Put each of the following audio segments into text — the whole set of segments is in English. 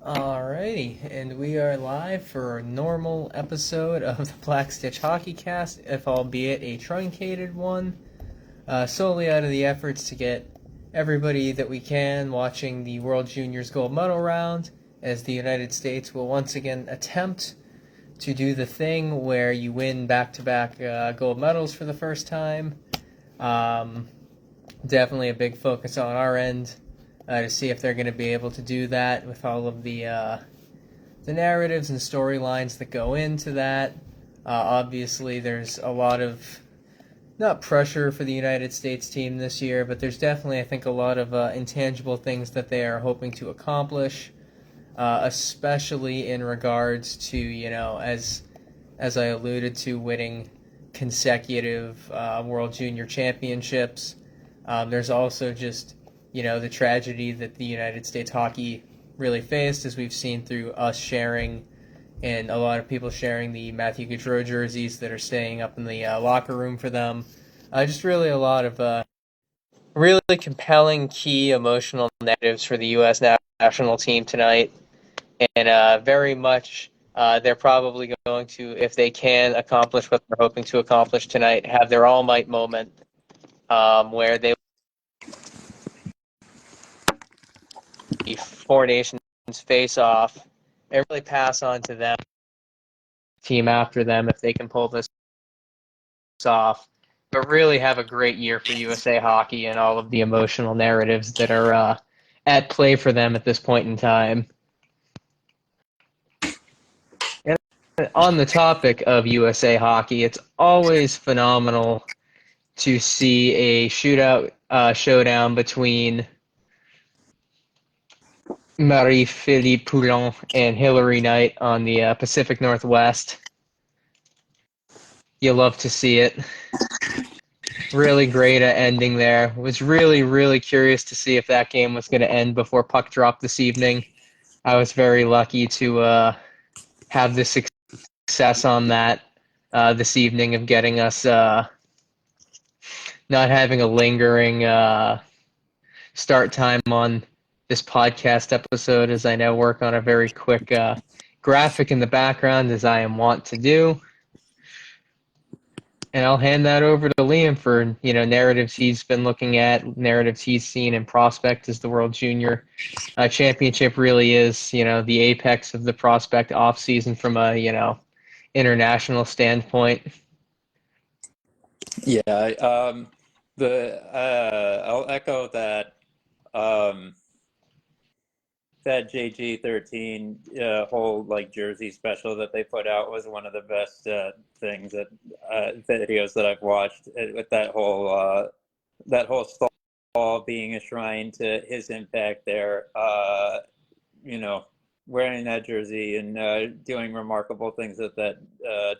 Alrighty, and we are live for a normal episode of the Black Stitch Hockey Cast, if albeit a truncated one, solely out of the efforts to get everybody that we can watching the World Juniors Gold Medal round, as the United States will once again attempt to do the thing where you win back-to-back gold medals for the first time. Definitely a big focus on our end to see if they're going to be able to do that with all of the narratives and storylines that go into that. Obviously, there's a lot of not pressure for the United States team this year, but there's definitely, I think, a lot of intangible things that they are hoping to accomplish, especially in regards to, as I alluded to, winning consecutive World Junior Championships. There's also just, the tragedy that the United States hockey really faced, as we've seen through us sharing and a lot of people sharing the Matthew Gaudreau jerseys that are staying up in the locker room for them. Just really a lot of really compelling, key emotional narratives for the U.S. national team tonight. And very much they're probably going to, if they can accomplish what they're hoping to accomplish tonight, have their all might moment where they four nations face off and really pass on to them, team after them, if they can pull this off. But really have a great year for USA Hockey and all of the emotional narratives that are at play for them at this point in time. And on the topic of USA Hockey, it's always phenomenal to see a showdown between Marie-Philippe Poulin and Hillary Knight on the Pacific Northwest. You love to see it. Really great ending there. Was really curious to see if that game was going to end before puck drop this evening. I was very lucky to have the success on that this evening of getting us not having a lingering start time on this podcast episode, as I now work on a very quick graphic in the background, as I am wont to do. And I'll hand that over to Liam for, narratives he's been looking at, narratives he's seen in prospect as the World Junior Championship really is, the apex of the prospect off season from a, international standpoint. Yeah, I'll echo that. That JG13 whole jersey special that they put out was one of the best things that videos that I've watched, with that whole stall being a shrine to his impact there. Wearing that jersey and doing remarkable things at that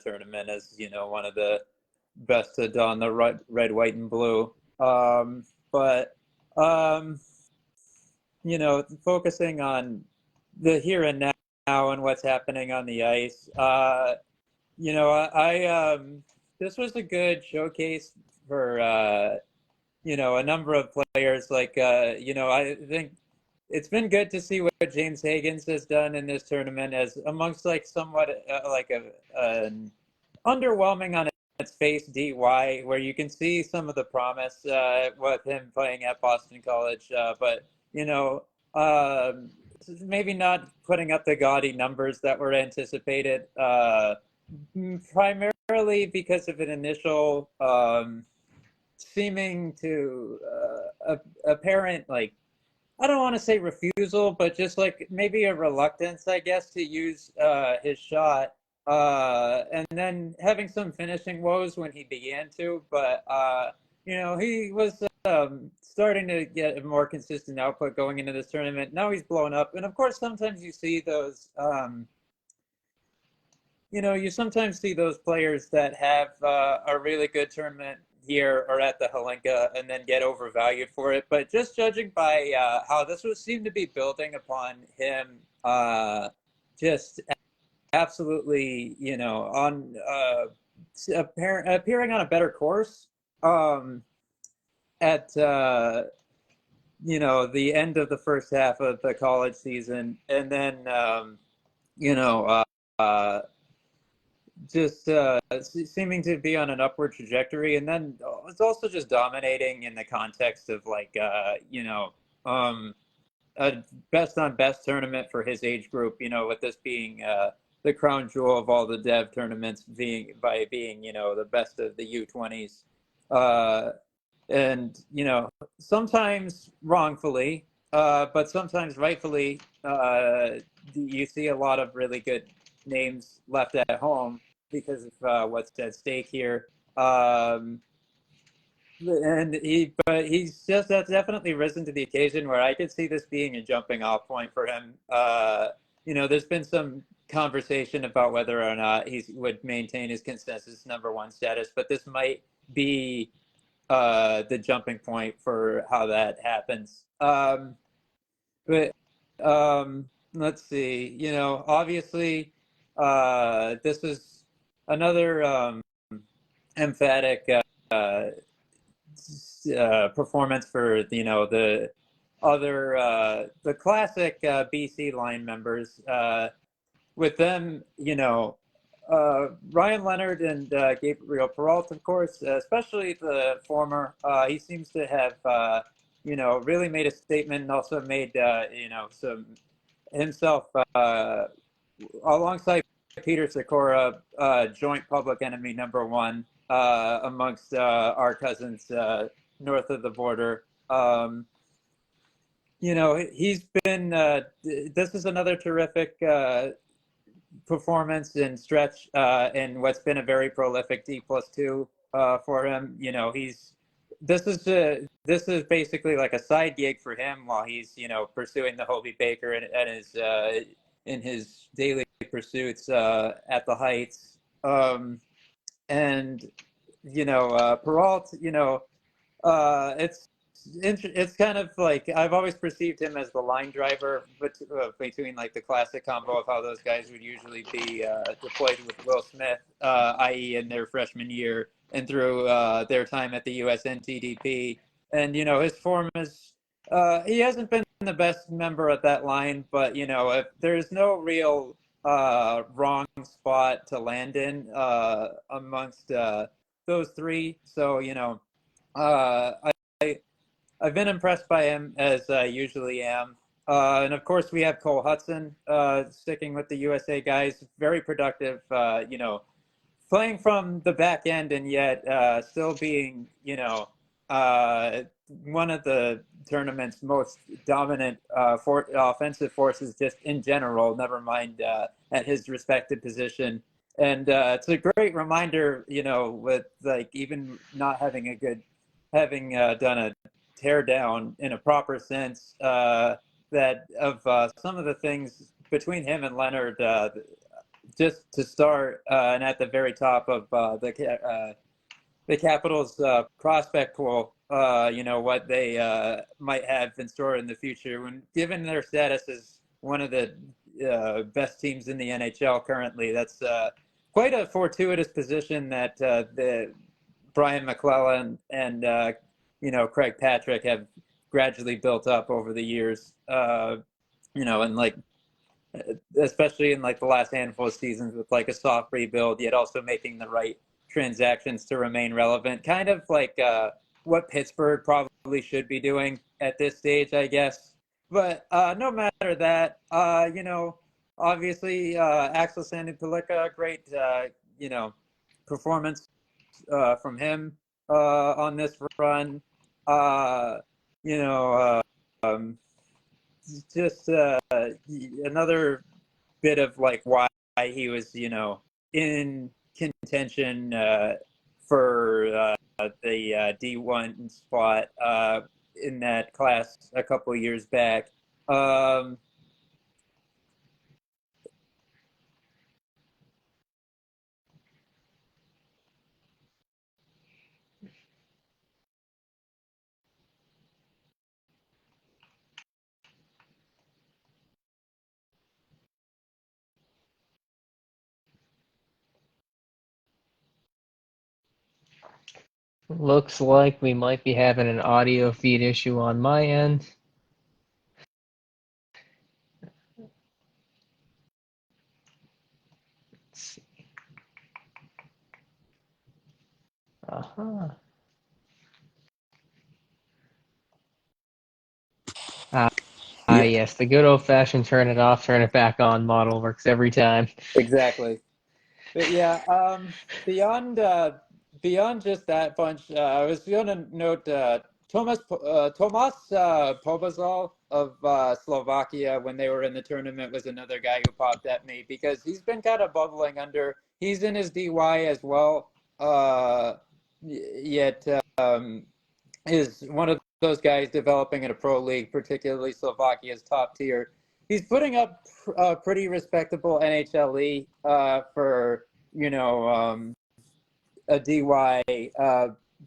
tournament as one of the best to don the red, white, and blue. But focusing on the here and now and what's happening on the ice. This was a good showcase for a number of players. I think it's been good to see what James Higgins has done in this tournament, as amongst somewhat an underwhelming on its face DY, where you can see some of the promise with him playing at Boston College, but maybe not putting up the gaudy numbers that were anticipated, primarily because of an initial seeming to apparent, I don't want to say refusal, but just maybe a reluctance, I guess, to use his shot, and then having some finishing woes when he began to, but he was starting to get a more consistent output going into this tournament. Now he's blown up. And of course, sometimes you see those, you sometimes see those players that have a really good tournament here or at the Hlinka and then get overvalued for it. But just judging by how this seemed to be building upon him, just absolutely, on appearing on a better course, at the end of the first half of the college season, and then you know, just seeming to be on an upward trajectory, and then it's also just dominating in the context of like um, a best on best tournament for his age group. With this being the crown jewel of all the dev tournaments, being the best of the U20s, and sometimes wrongfully, but sometimes rightfully, you see a lot of really good names left at home because of what's at stake here. Um, but he's just that's definitely risen to the occasion where I could see this being a jumping off point for him. There's been some conversation about whether or not he would maintain his consensus number one status, but this might be the jumping point for how that happens. But let's see. Obviously, this is another emphatic performance for the classic BC line members. With them, Ryan Leonard and Gabriel Peralt, of course, especially the former. He seems to have really made a statement and also made some himself alongside Peter Sikora, joint public enemy number one amongst our cousins north of the border. He's been. This is another terrific performance and stretch in what's been a very prolific D+2 for him. This is basically like a side gig for him while he's pursuing the Hobie Baker and his in his daily pursuits at the Heights. And Peralt, it's kind of like I've always perceived him as the line driver between like the classic combo of how those guys would usually be deployed with Will Smith, i.e., in their freshman year and through their time at the USNTDP. And his form is he hasn't been the best member of that line, but if there's no real wrong spot to land in amongst those three, so I've been impressed by him as I usually am. And of course, we have Cole Hudson sticking with the USA guys. Very productive, playing from the back end and yet still being, one of the tournament's most dominant offensive forces just in general, never mind at his respective position. And it's a great reminder, with like even not having having done a tear down in a proper sense, that of some of the things between him and Leonard, just to start, and at the very top of the Capitals prospect pool, what they might have in store in the future. When given their status as one of the best teams in the NHL currently, that's quite a fortuitous position that the Brian McClellan and Craig Patrick have gradually built up over the years. And like especially in like the last handful of seasons with like a soft rebuild, yet also making the right transactions to remain relevant. Kind of like what Pittsburgh probably should be doing at this stage, I guess. But no matter that, obviously Axel Sandin-Pellikka, great, performance from him on this run. Uh, you know, um, just another bit of like why he was, in contention for the D1 spot in that class a couple years back. Um, Looks like we might be having an audio feed issue on my end. Let's see. Uh-huh. Yeah, Yes, the good old-fashioned turn it off, turn it back on model works every time. exactly. But yeah, beyond just that bunch, I was going to note Tomas Pobazal of Slovakia when they were in the tournament was another guy who popped at me because he's been kind of bubbling under. He's in his DY as well, yet is one of those guys developing in a pro league, particularly Slovakia's top tier. He's putting up pretty respectable NHLE for a DY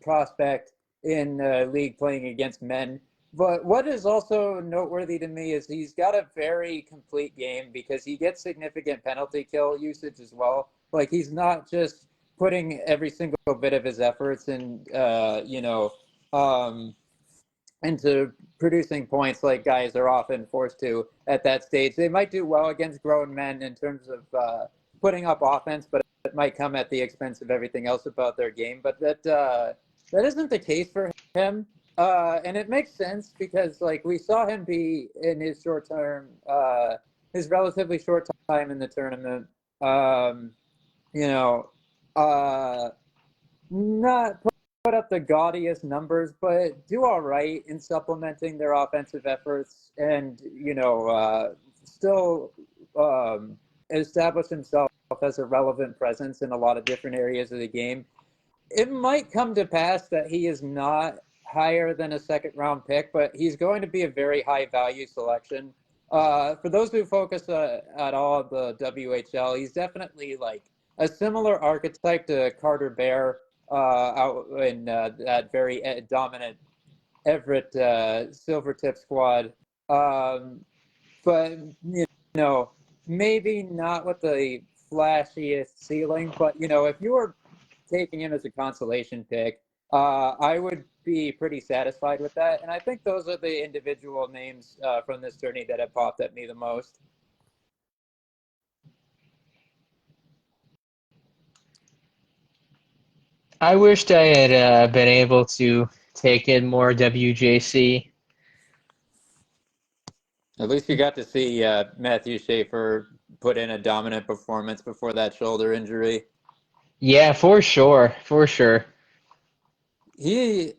prospect in a league playing against men. But what is also noteworthy to me is he's got a very complete game because he gets significant penalty kill usage as well. Like he's not just putting every single bit of his efforts in, um, into producing points like guys are often forced to at that stage. They might do well against grown men in terms of putting up offense, but it might come at the expense of everything else about their game. But that isn't the case for him, and it makes sense because like we saw him be in his short term, his relatively short time in the tournament. Um, you know, uh, not put up the gaudiest numbers, but do all right in supplementing their offensive efforts, and still establish himself as a relevant presence in a lot of different areas of the game. It might come to pass that he is not higher than a second round pick, but he's going to be a very high value selection. For those who focus at all on the WHL, he's definitely like a similar archetype to Carter Bear out in that very dominant Everett Silvertip squad. But know, maybe not with the flashiest ceiling, but if you were taking him as a consolation pick, I would be pretty satisfied with that. And I think those are the individual names from this tourney that have popped at me the most. I wished I had been able to take in more WJC. At least you got to see Matthew Schaefer put in a dominant performance before that shoulder injury. Yeah, for sure, for sure. He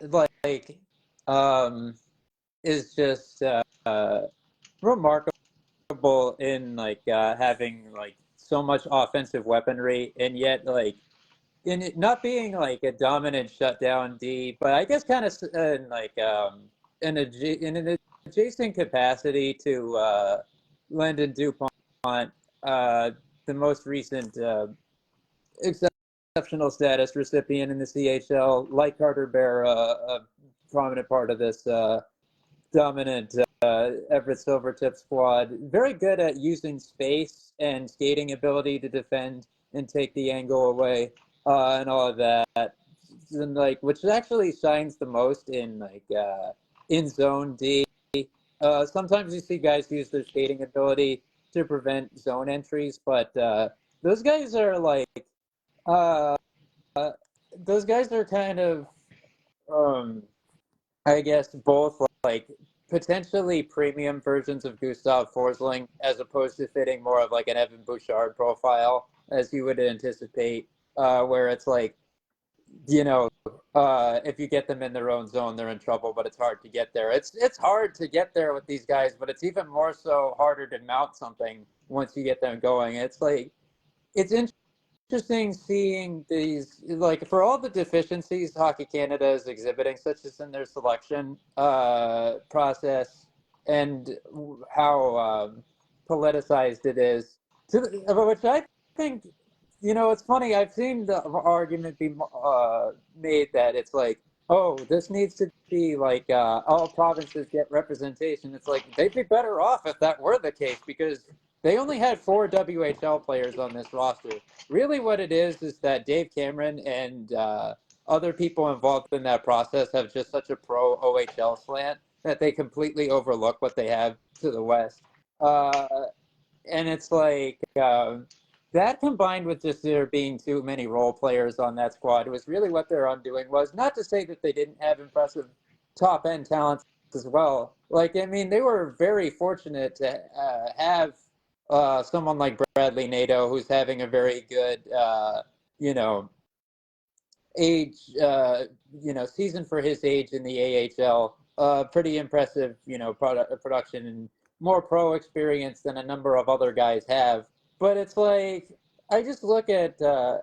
um, is just remarkable in having like so much offensive weaponry and yet like in it not being like a dominant shutdown D, but I guess kind of in an adjacent capacity to Lyndon Dupont, the most recent exceptional status recipient in the CHL, like Carter Bear, a prominent part of this dominant Everett Silvertip squad. Very good at using space and skating ability to defend and take the angle away and all of that. And like, which actually shines the most in in zone D. Sometimes you see guys use their skating ability to prevent zone entries, but those guys are uh, those guys are kind of um, I guess both like potentially premium versions of Gustav Forsling as opposed to fitting more of like an Evan Bouchard profile as you would anticipate, where it's like, you know, if you get them in their own zone, they're in trouble, but it's hard to get there. It's hard to get there with these guys, but it's even more so harder to mount something once you get them going. It's like it's interesting seeing these, like for all the deficiencies Hockey Canada is exhibiting, such as in their selection process and how politicized it is, which I think, it's funny. I've seen the argument be made that it's like, oh, this needs to be like all provinces get representation. It's like they'd be better off if that were the case because they only had 4 WHL players on this roster. Really what it is that Dave Cameron and other people involved in that process have just such a pro OHL slant that they completely overlook what they have to the west. Uh, and it's like that combined with just there being too many role players on that squad was really what their undoing was. Not to say that they didn't have impressive top end talents as well. Like, I mean, they were very fortunate to have someone like Bradley Nato, who's having a very good, you know, age, season for his age in the AHL. Pretty impressive, production and more pro experience than a number of other guys have. But it's like I just look at,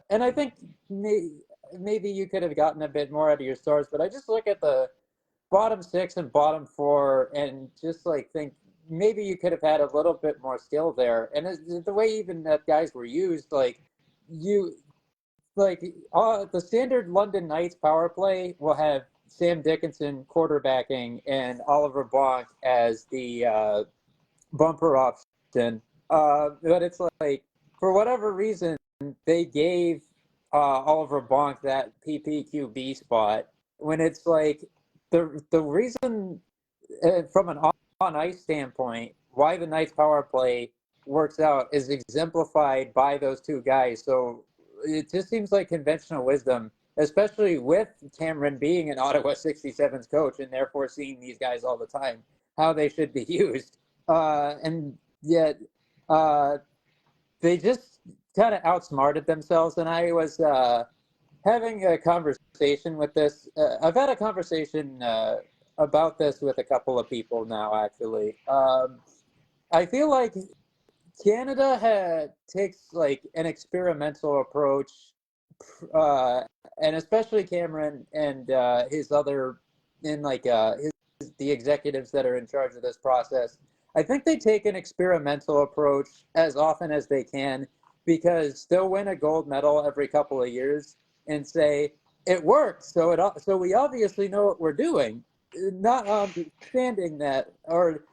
and I think maybe you could have gotten a bit more out of your stars, but I just look at the bottom six and bottom four and just like think maybe you could have had a little bit more skill there. And the way even that guys were used, like you like the standard London Knights power play will have Sam Dickinson quarterbacking and Oliver Bonk as the bumper option. But it's like for whatever reason they gave Oliver Bonk that PPQB spot when it's like the reason from an on ice standpoint why the Knights power play works out is exemplified by those two guys. So it just seems like conventional wisdom, especially with Cameron being an Ottawa 67's coach and therefore seeing these guys all the time, how they should be used. And yet they just kind of outsmarted themselves. And I was having a conversation with this. I've had a conversation about this with a couple of people now, actually. I feel like Canada takes like an experimental approach, and especially Cameron and his other, the executives that are in charge of this process. I think they take an experimental approach as often as they can because they'll win a gold medal every couple of years and say it worked, so we obviously know what we're doing, not understanding that or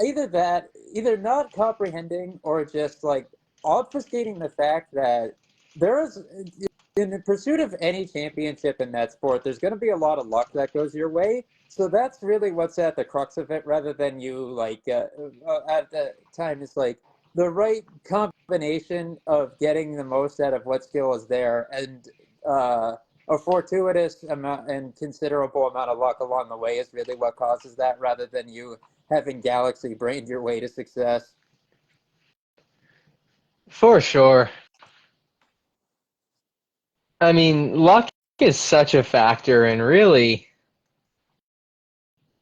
either not comprehending or just like obfuscating the fact that there is in the pursuit of any championship in that sport, there's going to be a lot of luck that goes your way. So that's really what's at the crux of it, rather than you like at the time. It's like the right combination of getting the most out of what skill is there and a fortuitous amount and considerable amount of luck along the way is really what causes that, rather than you having galaxy brained your way to success. For sure. I mean, luck is such a factor, and really,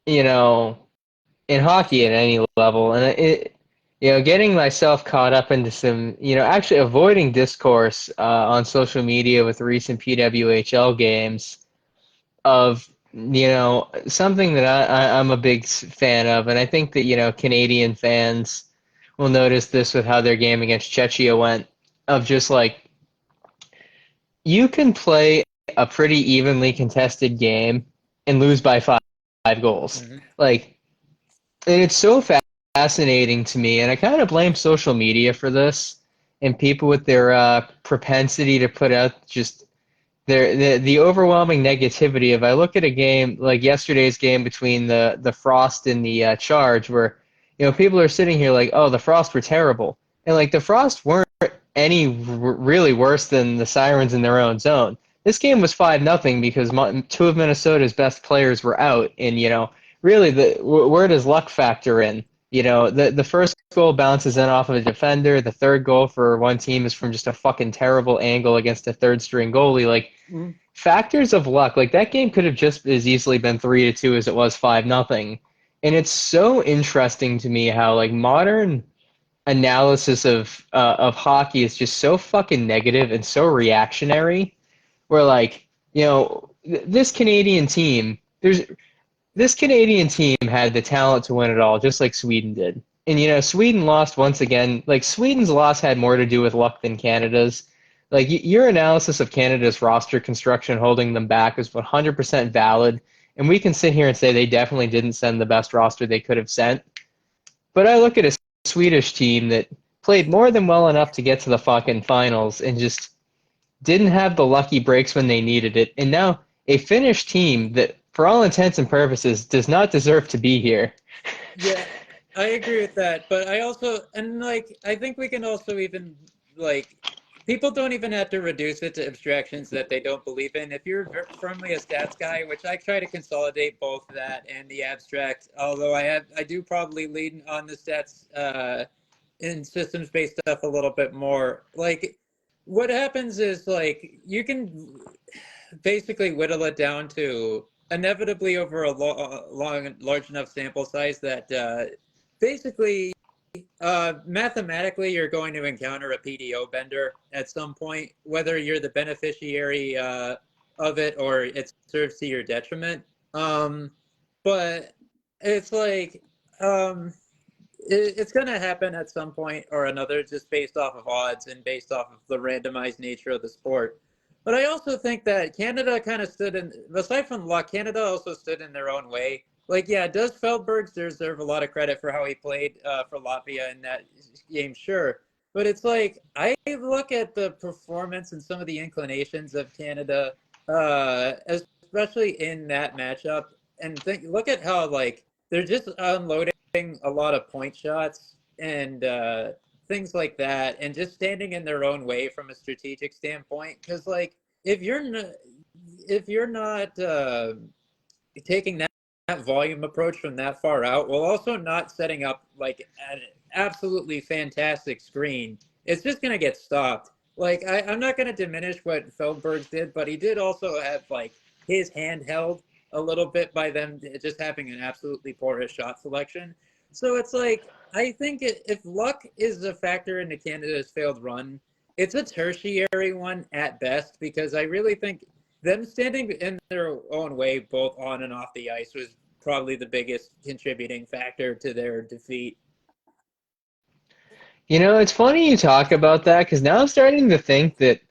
you know, in hockey at any level, and getting myself caught up into some, actually avoiding discourse on social media with recent PWHL games of, something that I'm a big fan of, and I think that, Canadian fans will notice this with how their game against Czechia went, of just like, you can play a pretty evenly contested game and lose by five goals. Mm-hmm. Like, and it's so fascinating to me, and I kind of blame social media for this and people with their propensity to put out just the overwhelming negativity of. I look at a game like yesterday's game between the Frost and the Charge, where people are sitting here like, oh, the Frost were terrible, and like the Frost weren't any really worse than the Sirens in their own zone. This game was 5-0 because two of Minnesota's best players were out, and really where does luck factor in? The first goal bounces in off of a defender. The third goal for one team is from just a fucking terrible angle against a third string goalie. Like, factors of luck, like that game could have just as easily been 3-2 as it was 5-0. And it's so interesting to me how like modern analysis of hockey is just so fucking negative and so reactionary. Where like, this Canadian team, this Canadian team had the talent to win it all, just like Sweden did. And, Sweden lost once again. Like, Sweden's loss had more to do with luck than Canada's. Like, your analysis of Canada's roster construction holding them back is 100% valid. And we can sit here and say they definitely didn't send the best roster they could have sent. But I look at a Swedish team that played more than well enough to get to the fucking finals and just didn't have the lucky breaks when they needed it, and now a Finnish team that, for all intents and purposes, does not deserve to be here. Yeah, I agree with that. But I also, and like, I think we can also even, like, people don't even have to reduce it to abstractions that they don't believe in. If you're firmly a stats guy, which I try to consolidate both that and the abstract, although I do probably lean on the stats in systems based stuff a little bit more. Like, what happens is, like, you can basically whittle it down to inevitably over a large enough sample size that basically mathematically you're going to encounter a PDO bender at some point, whether you're the beneficiary of it or it serves to your detriment. But it's like it's going to happen at some point or another, just based off of odds and based off of the randomized nature of the sport. But I also think that Canada kind of stood in, aside from luck, Canada also stood in their own way. Like, yeah, does Feldberg deserve a lot of credit for how he played for Latvia in that game? Sure. But it's like, I look at the performance and some of the inclinations of Canada, especially in that matchup, and look at how, like, they're just unloading a lot of point shots and things like that, and just standing in their own way from a strategic standpoint. Because, like, if you're not taking that volume approach from that far out, while also not setting up like an absolutely fantastic screen, it's just gonna get stopped. Like, I'm not gonna diminish what Feldberg did, but he did also have like his hand held a little bit by them just having an absolutely porous shot selection. So it's like, I think if luck is a factor into Canada's failed run, it's a tertiary one at best, because I really think them standing in their own way, both on and off the ice, was probably the biggest contributing factor to their defeat. You know, it's funny you talk about that because now I'm starting to think that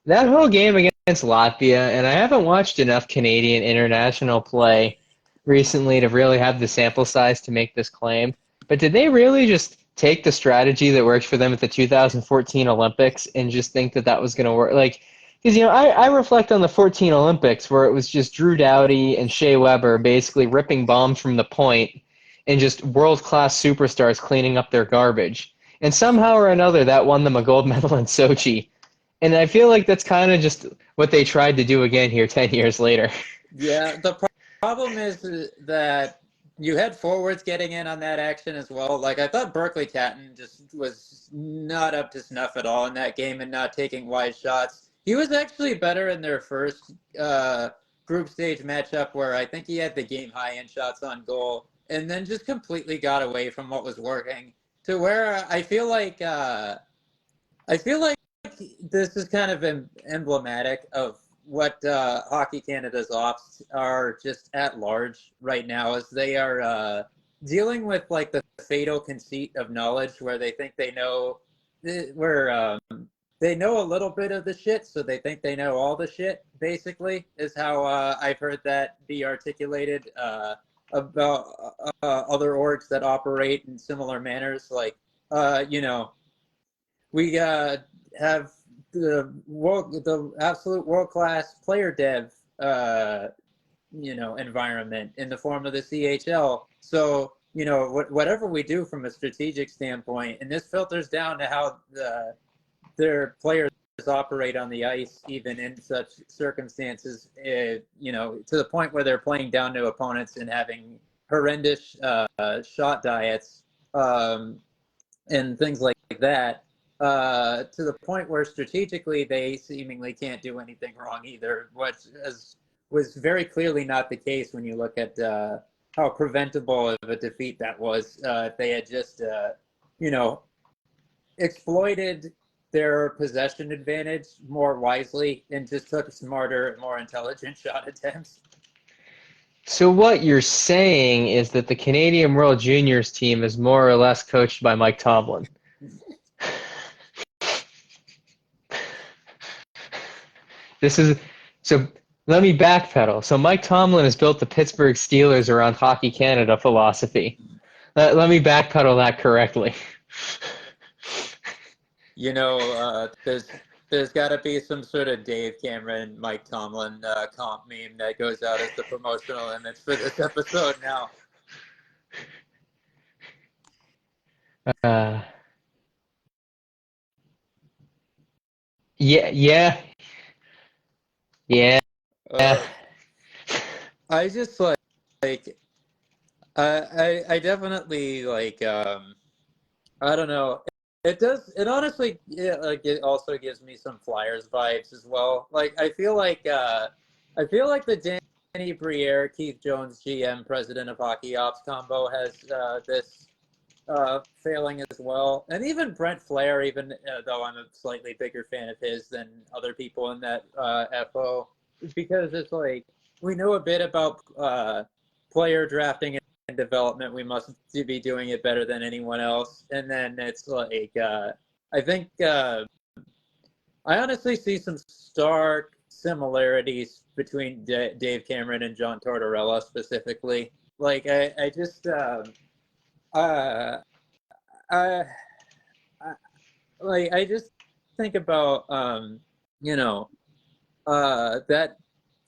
that whole game against Latvia, and I haven't watched enough Canadian international play recently to really have the sample size to make this claim. But did they really just take the strategy that worked for them at the 2014 Olympics and just think that that was going to work? Like, because, you know, I reflect on the 14 Olympics where it was just Drew Doughty and Shea Weber basically ripping bombs from the point and just world-class superstars cleaning up their garbage. And somehow or another, that won them a gold medal in Sochi. And I feel like that's kind of just what they tried to do again here 10 years later. Yeah, the problem is that you had forwards getting in on that action as well. Like, I thought Berkeley Catton just was not up to snuff at all in that game and not taking wide shots. He was actually better in their first group stage matchup, where I think he had the game high in shots on goal, and then just completely got away from what was working, to where I feel like this is kind of emblematic of what Hockey Canada's ops are just at large right now, as they are dealing with like the fatal conceit of knowledge, where they think they know, where they know a little bit of the shit, so they think they know all the shit. Basically, is how I've heard that be articulated about other orgs that operate in similar manners. Like, you know, we have the absolute world class player dev environment in the form of the CHL. So, you know, whatever we do from a strategic standpoint, and this filters down to how their players operate on the ice, even in such circumstances, to the point where they're playing down to opponents and having horrendous shot diets and things like that, to the point where strategically they seemingly can't do anything wrong either, which was very clearly not the case when you look at how preventable of a defeat that was. If they had just, exploited their possession advantage more wisely and just took smarter, more intelligent shot attempts. So what you're saying is that the Canadian World Juniors team is more or less coached by Mike Tomlin. This is so. Let me backpedal. So Mike Tomlin has built the Pittsburgh Steelers around Hockey Canada philosophy. Let me backpedal that correctly. There's there's got to be some sort of Dave Cameron, Mike Tomlin comp meme that goes out as the promotional image for this episode now. Yeah. I just like I definitely like I don't know. It honestly, yeah, like it also gives me some Flyers vibes as well. Like I feel like the Danny Briere, Keith Jones, GM, President of Hockey Ops combo has this failing as well. And even Brent Flair, even though I'm a slightly bigger fan of his than other people in that FO, because it's like we know a bit about player drafting and development. We must be doing it better than anyone else. And then it's like I think I honestly see some stark similarities between Dave Cameron and John Tortorella specifically. Like I just uh, I, I like I just think about you know that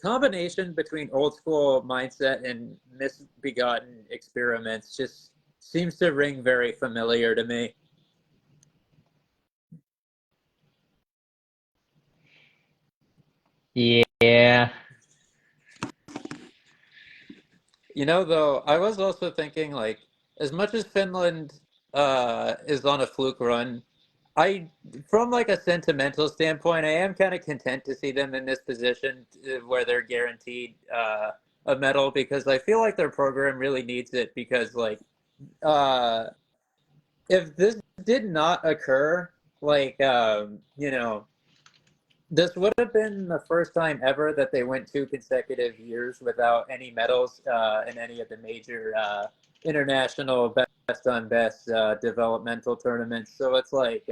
combination between old school mindset and misbegotten experiments just seems to ring very familiar to me. Yeah. You know, though, I was also thinking like as much as Finland is on a fluke run, I from like a sentimental standpoint, I am kind of content to see them in this position where they're guaranteed a medal because I feel like their program really needs it because like uh if this did not occur, like this would have been the first time ever that they went 2 consecutive years without any medals in any of the major international best on best developmental tournaments. So it's like,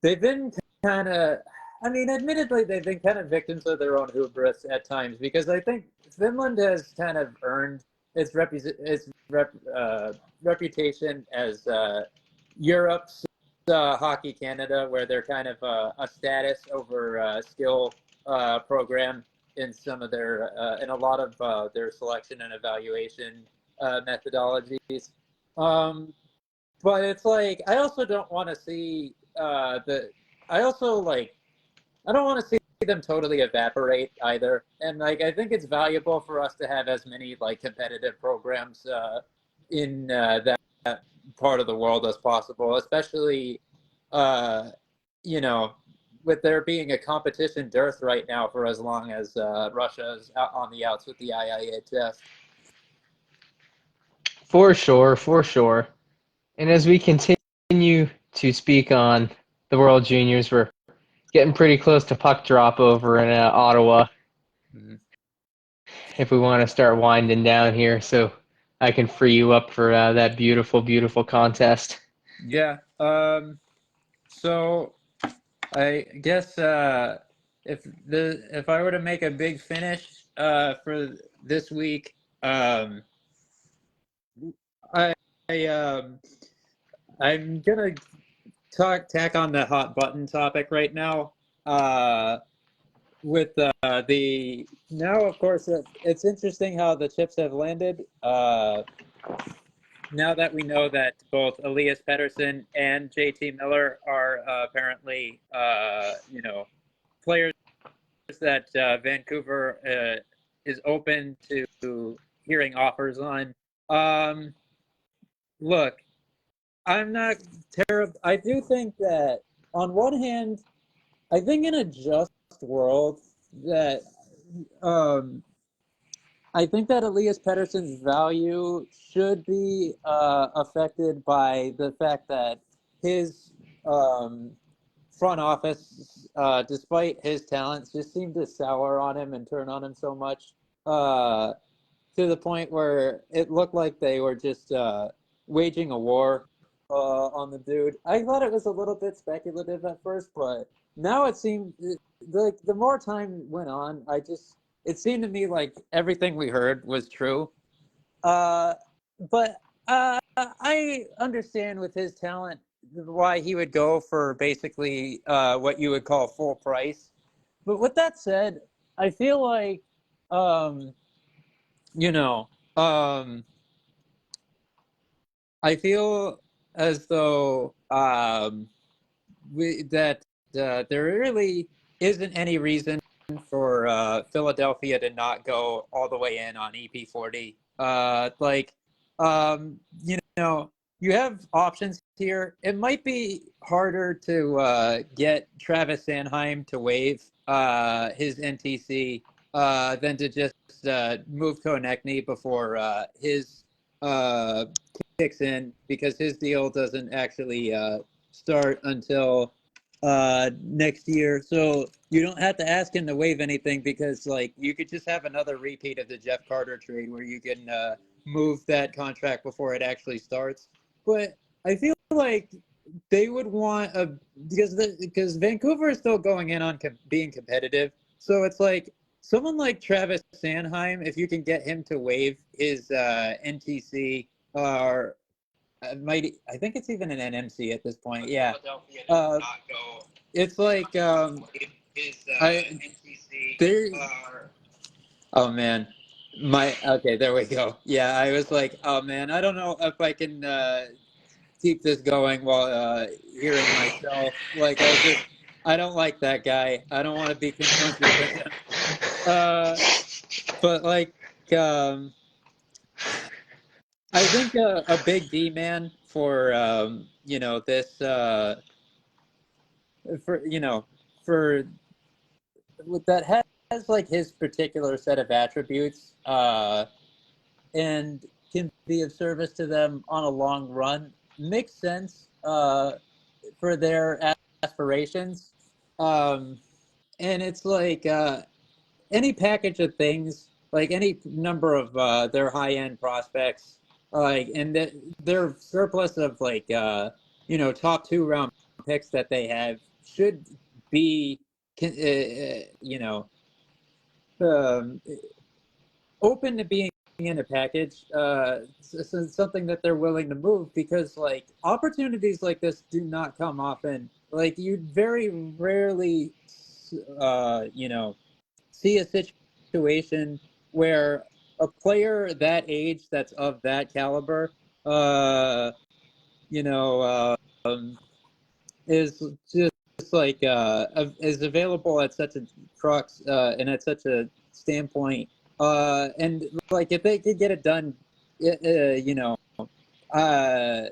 they've been kind of, I mean, admittedly, they've been kind of victims of their own hubris at times because I think Finland has kind of earned its reputation as Europe's Hockey Canada, where they're kind of a status over skill program in some of their in a lot of their selection and evaluation methodologies. Um, but it's like I also don't want to see the. I also like I don't want to see them totally evaporate either. And like I think it's valuable for us to have as many like competitive programs in that part of the world as possible, especially uh, you know, with there being a competition dearth right now for as long as Russia is out on the outs with the IIHF. For sure, for sure. And as we continue to speak on the World Juniors, we're getting pretty close to puck drop over in Ottawa. Mhm. If we want to start winding down here, so I can free you up for that beautiful, beautiful contest. Yeah. So I guess if I were to make a big finish for this week, I, I I'm gonna tack on the hot button topic right now. With the now, of course, it's interesting how the chips have landed. Now that we know that both Elias Pettersson and JT Miller are apparently, players that Vancouver is open to hearing offers on. Um, Look, I'm not terrible. I do think that on one hand, I think in a just world that um, I think that Elias Pettersson's value should be affected by the fact that his um, front office, despite his talents, just seemed to sour on him and turn on him so much uh, to the point where it looked like they were just waging a war on the dude. I thought it was a little bit speculative at first, but now it seemed like the more time went on, it seemed to me like everything we heard was true. Uh, but I understand with his talent why he would go for basically what you would call full price. But with that said, I feel like um, you know um, I feel as though that there really isn't any reason for Philadelphia to not go all the way in on EP40. You know, you have options here. It might be harder to get Travis Sanheim to waive his NTC than to just move Konechny before his uh, kicks in, because his deal doesn't actually start until next year. So you don't have to ask him to waive anything, because like you could just have another repeat of the Jeff Carter trade where you can move that contract before it actually starts. But I feel like they would want a because Vancouver is still going in on being competitive. So it's like someone like Travis Sanheim, if you can get him to waive his NTC or might I think it's even an NMC at this point. Yeah. Uh, it's like I there. Oh man, my okay. There we go. Yeah, I was like, oh man, I don't know if I can keep this going while hearing myself. Like I don't like that guy. I don't want to be confronted with him. But like, um, I think a big D man for this for for that has like his particular set of attributes and can be of service to them on a long run, makes sense for their aspirations. Um, and it's like any package of things, like any number of their high end prospects, like and their surplus of like top 2 round picks that they have should be um, open to being in a package, something that they're willing to move, because like opportunities like this do not come often. Like you very rarely, see a situation where a player that age that's of that caliber, uh, you know, is just like is available at such a crux and at such a standpoint. And like if they could get it done, uh,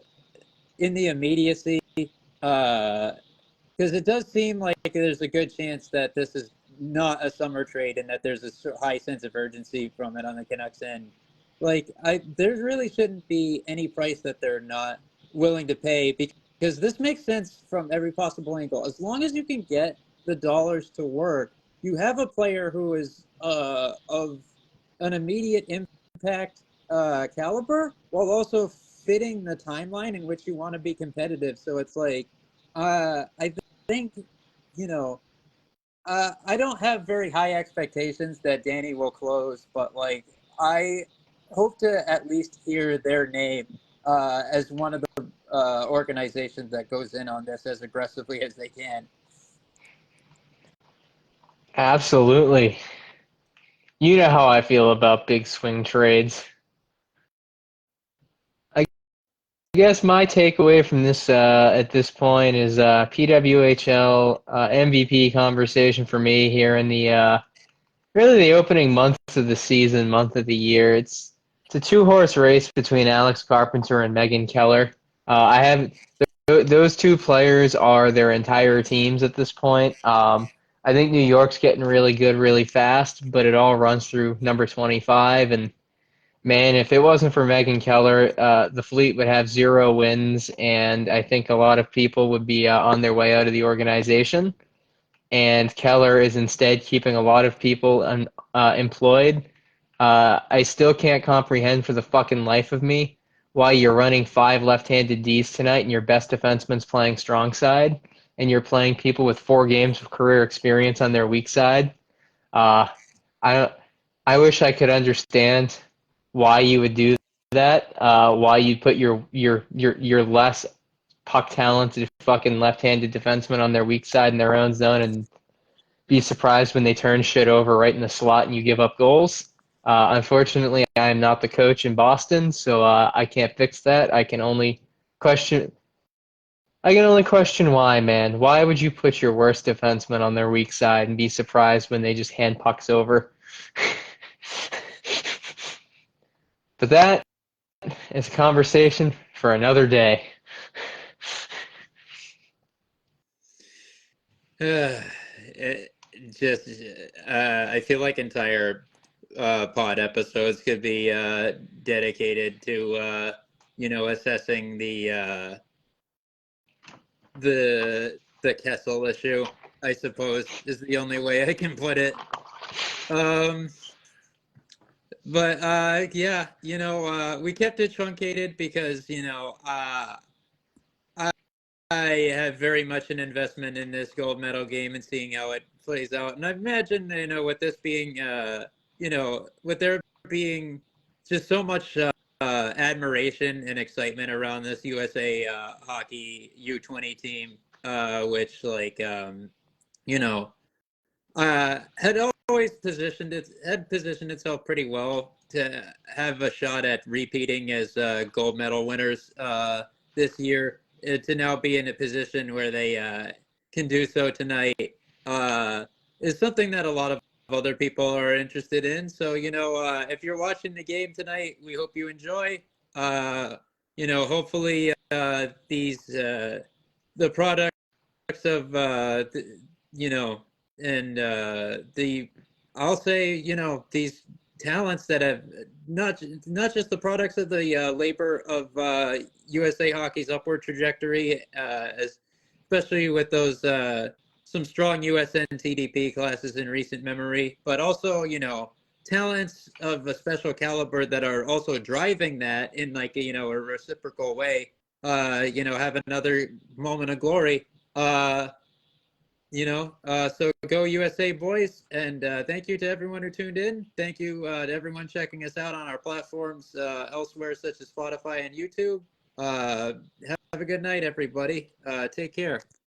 in the immediacy, because it does seem like there's a good chance that this is not a summer trade and that there's a high sense of urgency from it on the Canucks end. Like there really shouldn't be any price that they're not willing to pay, because this makes sense from every possible angle. As long as you can get the dollars to work, you have a player who is of an immediate impact caliber, while also fitting the timeline in which you want to be competitive. So it's like I think, you know, I don't have very high expectations that Danny will close, but like I hope to at least hear their name as one of the organizations that goes in on this as aggressively as they can. Absolutely. You know how I feel about big swing trades. I guess my takeaway from this at this point is PWHL MVP conversation for me here in the really the opening months of the season, month of the year. It's a two-horse race between Alex Carpenter and Megan Keller. I have those two players are their entire teams at this point. I think New York's getting really good really fast, but it all runs through number 25. And man, if it wasn't for Megan Keller, the Fleet would have 0 wins, and I think a lot of people would be on their way out of the organization. And Keller is instead keeping a lot of people employed. I still can't comprehend for the fucking life of me why you're running 5 left-handed Ds tonight and your best defenseman's playing strong side, and you're playing people with 4 games of career experience on their weak side. Uh, I I wish I could understand why you would do that. Why you'd put your less puck-talented fucking left-handed defensemen on their weak side in their own zone and be surprised when they turn shit over right in the slot and you give up goals. Unfortunately, I am not the coach in Boston, so I can't fix that. I can only question why, man. Why would you put your worst defenseman on their weak side and be surprised when they just hand pucks over? But that is a conversation for another day. It just, I feel like entire pod episodes could be dedicated to, assessing the Kessel issue, I suppose, is the only way I can put it. But yeah, we kept it truncated because, I have very much an investment in this gold medal game and seeing how it plays out. And I imagine, with this being, with there being just so much admiration and excitement around this USA hockey U20 team, which, like, had always positioned itself pretty well to have a shot at repeating as gold medal winners this year. To now be in a position where they can do so tonight is something that a lot of other people are interested in. So, if you're watching the game tonight, we hope you enjoy. Hopefully these the products of and I'll say, these talents that have not just the products of the labor of USA Hockey's upward trajectory, especially with those some strong USN TDP classes in recent memory, but also talents of a special caliber that are also driving that in, like, a reciprocal way. Have another moment of glory. So go USA, boys. And thank you to everyone who tuned in. Thank you to everyone checking us out on our platforms elsewhere, such as Spotify and YouTube. Have a good night, everybody. Take care.